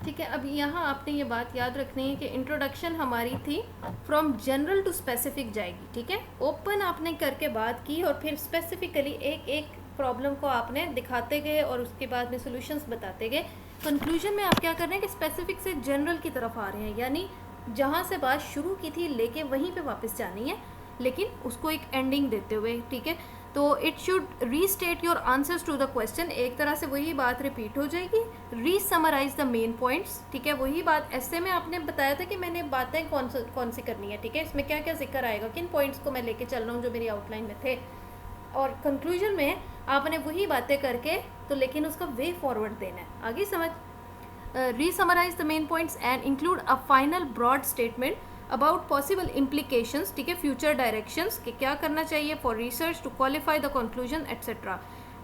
ठीक है, अब यहाँ आपने ये बात याद रखनी है कि इंट्रोडक्शन हमारी थी फ्रॉम जनरल टू स्पेसिफिक जाएगी। ठीक है, ओपन आपने करके बात की और फिर स्पेसिफिकली एक एक प्रॉब्लम को आपने दिखाते गए और उसके बाद में सोल्यूशंस बताते गए। कंक्लूजन में आप क्या कर रहे हैं कि स्पेसिफिक से जनरल की तरफ आ रहे हैं, यानी जहाँ से बात शुरू की थी लेके वहीं पे वापस जानी है, लेकिन उसको एक एंडिंग देते हुए। ठीक है, तो it should restate your answers to the question, एक तरह से वही बात रिपीट हो जाएगी। Resummarize the main points. ठीक है, वही बात ऐसे में आपने बताया था कि मैंने बातें कौन सी करनी है। ठीक है, इसमें क्या क्या जिक्र आएगा, किन पॉइंट्स को मैं लेके चल रहा हूँ जो मेरी आउटलाइन में थे, और कंक्लूजन में आपने वही बातें करके तो लेकिन उसका वे फॉरवर्ड देना है आगे। समझ? Resummarise the main points and include a final broad statement about possible implications. ठीक है, फ्यूचर डायरेक्शंस कि क्या करना चाहिए for research to qualify the conclusion etcetera.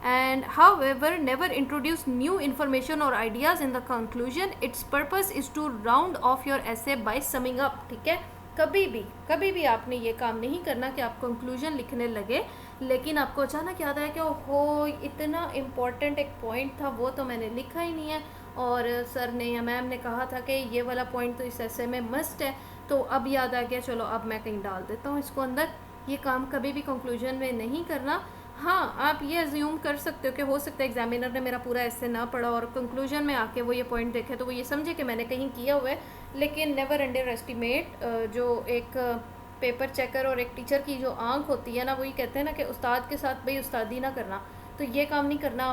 And however, never introduce new information or ideas in the conclusion. Its purpose is to round off your essay by summing up. ठीक है, कभी भी आपने ये काम नहीं करना कि आप कंक्लूजन लिखने लगे लेकिन आपको अचानक याद आया कि ओहो इतना इम्पोर्टेंट एक पॉइंट था वो तो मैंने लिखा ही नहीं है, और सर ने या मैम ने कहा था कि ये वाला पॉइंट तो इस ऐसे में मस्ट है, तो अब याद आ गया चलो अब मैं कहीं डाल देता हूँ इसको अंदर। ये काम कभी भी कंक्लूजन में नहीं करना। हाँ, आप ये अज्यूम कर सकते हो कि हो सकता है एग्जामिनर ने मेरा पूरा ऐसे ना पढ़ा और कंक्लूजन में आके वो ये पॉइंट देखे तो वो ये समझे कि मैंने कहीं किया हुआ है, लेकिन नेवर अंडर एस्टिमेट जो एक पेपर चेकर और एक टीचर की जो आंख होती है ना, वही कहते हैं ना कि उस्ताद के साथ भाई उस्तादी ना करना। तो ये काम नहीं करना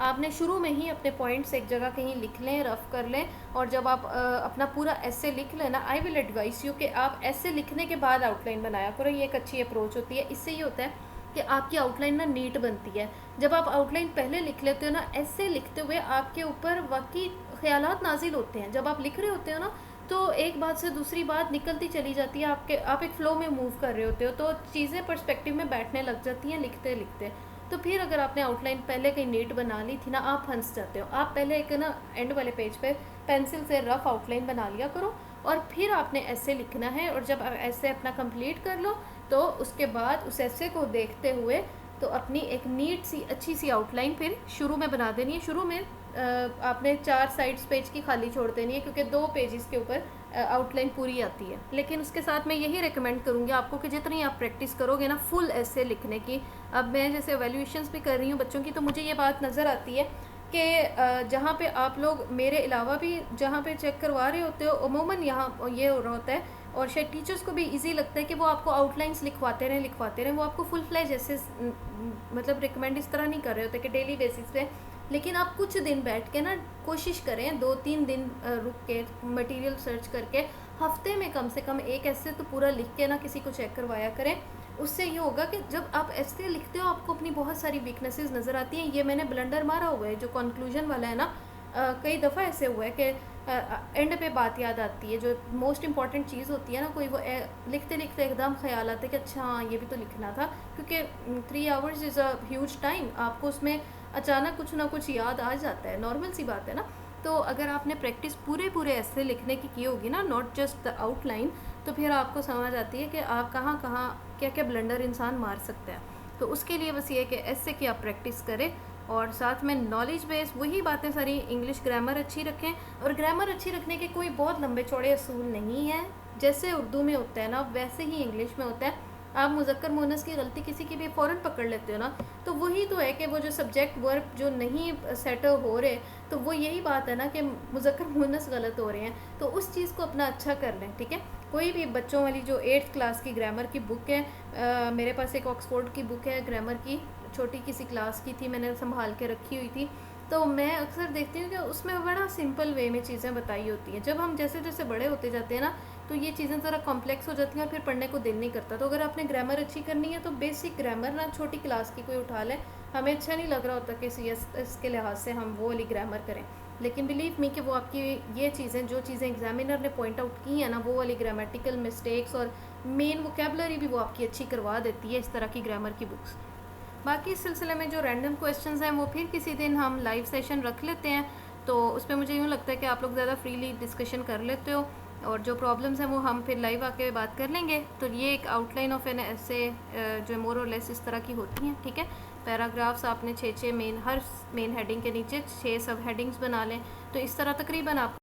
आपने शुरू में ही अपने पॉइंट्स एक जगह कहीं लिख लें, रफ कर लें, और जब आप अपना पूरा ऐसे लिख लें ना, आई विल एडवाइस यू कि आप ऐसे लिखने के बाद आउटलाइन बनाया करो। ये एक अच्छी अप्रोच होती है। इससे ये होता है कि आपकी आउटलाइन ना नीट बनती है। जब आप आउटलाइन पहले लिख लेते हो ना, ऐसे लिखते हुए आपके ऊपर वाकई ख्यालात नाजिल होते हैं। जब आप लिख रहे होते हो ना तो एक बात से दूसरी बात निकलती चली जाती है, आप एक फ़्लो में मूव कर रहे होते हो तो चीज़ें पर्सपेक्टिव में बैठने लग जाती हैं लिखते लिखते। तो फिर अगर आपने आउटलाइन पहले कहीं नीट बना ली थी ना, आप फंस जाते हो। आप पहले एक ना एंड वाले पेज पे पेंसिल से रफ आउटलाइन बना लिया करो और फिर आपने ऐसे लिखना है, और जब ऐसे अपना कंप्लीट कर लो तो उसके बाद उस ऐसे को देखते हुए तो अपनी एक नीट सी अच्छी सी आउटलाइन फिर शुरू में बना देनी है। शुरू में आपने 4 साइड्स पेज की खाली छोड़ देनी है क्योंकि 2 पेजेस के ऊपर आउटलाइन पूरी आती है। लेकिन उसके साथ मैं यही रिकमेंड करूँगी आपको कि जितनी आप प्रैक्टिस करोगे ना फुल ऐसे लिखने की। अब मैं जैसे एवेल्यूएशंस भी कर रही हूँ बच्चों की, तो मुझे ये बात नज़र आती है कि जहाँ पे आप लोग मेरे अलावा भी जहाँ पे चेक करवा रहे होते हो, अमूमन यहाँ ये हो रहा होता है और शायद टीचर्स को भी इजी लगता है कि वो आपको आउटलाइंस लिखवाते रहें, वो आपको फुल फ्लैज ऐसे मतलब रिकमेंड इस तरह नहीं कर रहे होते कि डेली बेसिस पे। लेकिन आप कुछ दिन बैठ के ना कोशिश करें, 2-3 दिन रुक के मटेरियल सर्च करके हफ्ते में कम से कम एक ऐसे तो पूरा लिख के ना किसी को चेक करवाया करें। उससे ये होगा कि जब आप ऐसे लिखते हो आपको अपनी बहुत सारी वीकनेसेस नज़र आती हैं। ये मैंने ब्लंडर मारा हुआ है जो कंक्लूजन वाला है ना, कई दफ़ा ऐसे हुआ है कि एंड पे बात याद आती है जो मोस्ट इंपॉर्टेंट चीज़ होती है ना, कोई वो लिखते लिखते एकदम ख्याल आता है कि अच्छा हाँ ये भी तो लिखना था, क्योंकि 3 hours is a huge time. आपको उसमें अचानक कुछ ना कुछ याद आ जाता है, नॉर्मल सी बात है ना। तो अगर आपने प्रैक्टिस पूरे ऐसे लिखने की होगी ना, नॉट जस्ट द आउटलाइन, तो फिर आपको समझ आती है कि आप कहाँ कहाँ क्या क्या ब्लंडर इंसान मार सकता है। तो उसके लिए बस ये कि ऐसे की आप प्रैक्टिस करें और साथ में नॉलेज बेस वही बातें सारी, इंग्लिश ग्रामर अच्छी रखें। और ग्रामर अच्छी रखने के कोई बहुत लंबे चौड़े असूल नहीं है, जैसे उर्दू में होता है ना वैसे ही इंग्लिश में होता है। आप मुज़क्कर मुअन्नस की गलती किसी की भी फ़ौरन पकड़ लेते हो ना, तो वही तो है कि वो जो सब्जेक्ट वर्ब जो नहीं सेटल हो रहे, तो वो यही बात है ना कि मुज़क्कर मुअन्नस गलत हो रहे हैं, तो उस चीज़ को अपना अच्छा कर लें। ठीक है, कोई भी बच्चों वाली जो 8th क्लास की ग्रामर की बुक है, मेरे पास एक ऑक्सफोर्ड की बुक है ग्रामर की, छोटी किसी क्लास की थी, मैंने संभाल के रखी हुई थी। तो मैं अक्सर देखती हूँ कि उसमें बड़ा सिंपल वे में चीज़ें बताई होती हैं। जब हम जैसे जैसे बड़े होते जाते हैं ना, तो ये चीज़ें ज़रा कॉम्प्लेक्स हो जाती हैं और फिर पढ़ने को दिल नहीं करता। तो अगर आपने ग्रामर अच्छी करनी है तो बेसिक ग्रामर ना छोटी क्लास की कोई उठा लें। हमें अच्छा नहीं लग रहा होता कि इसके लिहाज से हम वो वाली ग्रामर करें, लेकिन बिलीव मी कि वो आपकी ये चीज़ें जो चीज़ें एग्जामिनर ने पॉइंट आउट की हैं ना, वो वाली ग्रामेटिकल मिस्टेक्स और मेन वोकेबलरी भी वो आपकी अच्छी करवा देती है इस तरह की ग्रामर की बुक्स। बाकी इस सिलसिले में जो रैंडम क्वेश्चंस हैं वो फिर किसी दिन हम लाइव सेशन रख लेते हैं, तो उसमें मुझे यूँ लगता है कि आप लोग ज़्यादा फ्रीली डिस्कशन कर लेते हो और जो प्रॉब्लम्स हैं वो हम फिर लाइव आके बात कर लेंगे। तो ये एक आउटलाइन ऑफ एन ऐसे जो मोर और लेस इस तरह की होती हैं। ठीक है, पैराग्राफ्स आपने 6 मेन, हर मेन हेडिंग के नीचे 6 सब हेडिंग्स बना लें, तो इस तरह तकरीबन आप